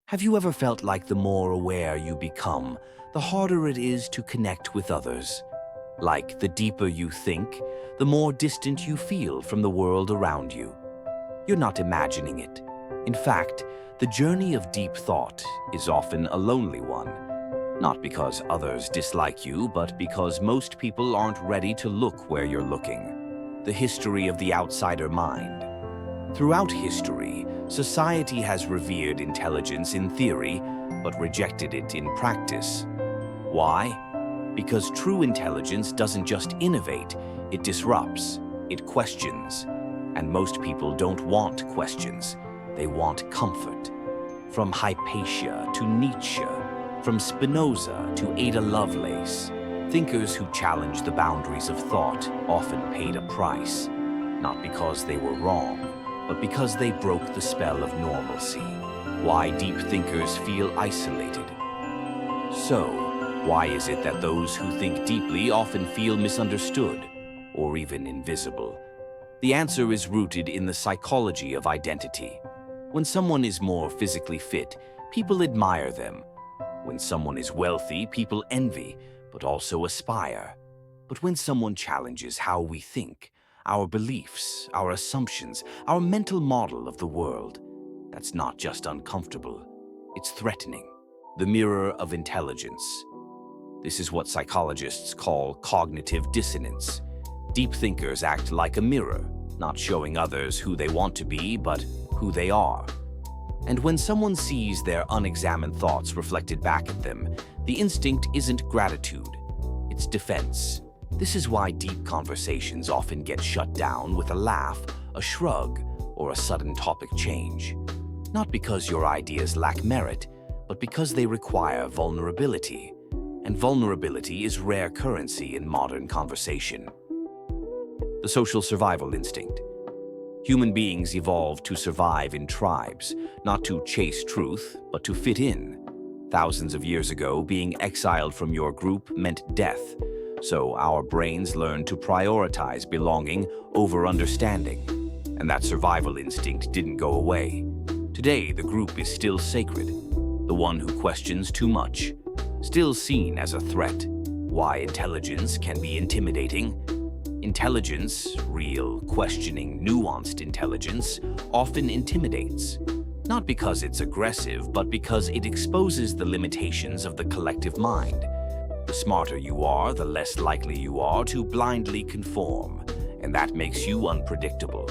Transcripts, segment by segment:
Have you ever felt like the more aware you become, the harder it is to connect with others? Like the deeper you think, the more distant you feel from the world around you. You're not imagining it. In fact, the journey of deep thought is often a lonely one. Not because others dislike you, but because most people aren't ready to look where you're looking. The history of the outsider mind. Throughout history, society has revered intelligence in theory, but rejected it in practice. Why? Because true intelligence doesn't just innovate, it disrupts, it questions. And most people don't want questions, they want comfort. From Hypatia to Nietzsche, from Spinoza to Ada Lovelace, thinkers who challenged the boundaries of thought often paid a price, not because they were wrong, but because they broke the spell of normalcy. Why deep thinkers feel isolated. So, why is it that those who think deeply often feel misunderstood, or even invisible? The answer is rooted in the psychology of identity. When someone is more physically fit, people admire them. When someone is wealthy, people envy, but also aspire. But when someone challenges how we think, our beliefs, our assumptions, our mental model of the world, that's not just uncomfortable, it's threatening. The mirror of intelligence. This is what psychologists call cognitive dissonance. Deep thinkers act like a mirror, not showing others who they want to be, but who they are. And when someone sees their unexamined thoughts reflected back at them, the instinct isn't gratitude, it's defense. This is why deep conversations often get shut down with a laugh, a shrug, or a sudden topic change. Not because your ideas lack merit, but because they require vulnerability. And vulnerability is rare currency in modern conversation. The social survival instinct. Human beings evolved to survive in tribes, not to chase truth, but to fit in. Thousands of years ago, being exiled from your group meant death, so our brains learned to prioritize belonging over understanding. And that survival instinct didn't go away. Today, the group is still sacred. The one who questions too much, still seen as a threat. Why intelligence can be intimidating? Intelligence, real, questioning, nuanced intelligence, often intimidates. Not because it's aggressive, but because it exposes the limitations of the collective mind. The smarter you are, the less likely you are to blindly conform, and that makes you unpredictable.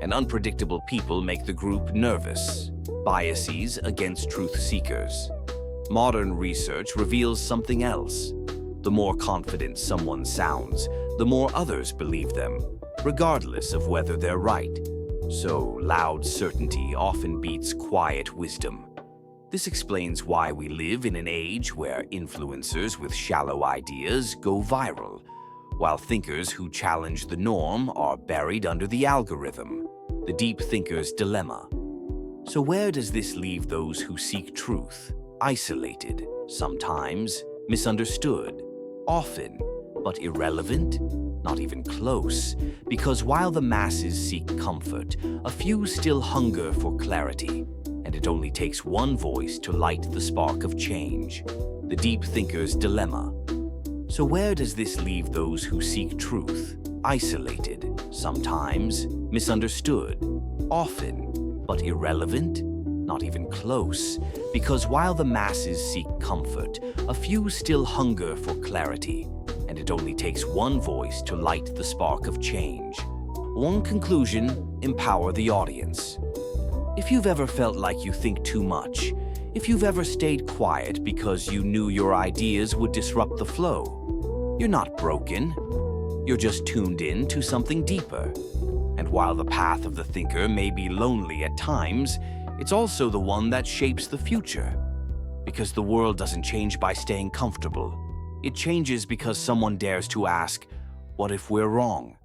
And unpredictable people make the group nervous. Biases against truth seekers. Modern research reveals something else. The more confident someone sounds, the more others believe them, regardless of whether they're right. So, loud certainty often beats quiet wisdom. This explains why we live in an age where influencers with shallow ideas go viral, while thinkers who challenge the norm are buried under the algorithm. The deep thinker's dilemma. So where does this leave those who seek truth? Isolated, sometimes, misunderstood, often, but irrelevant? Not even close, because while the masses seek comfort, a few still hunger for clarity, and it only takes one voice to light the spark of change. The deep thinker's dilemma. So where does this leave those who seek truth? Isolated, sometimes, misunderstood, often, but irrelevant? Not even close, because while the masses seek comfort, a few still hunger for clarity, and it only takes one voice to light the spark of change. One conclusion: empower the audience. If you've ever felt like you think too much, if you've ever stayed quiet because you knew your ideas would disrupt the flow, you're not broken. You're just tuned in to something deeper. And while the path of the thinker may be lonely at times, it's also the one that shapes the future. Because the world doesn't change by staying comfortable. It changes because someone dares to ask, what if we're wrong?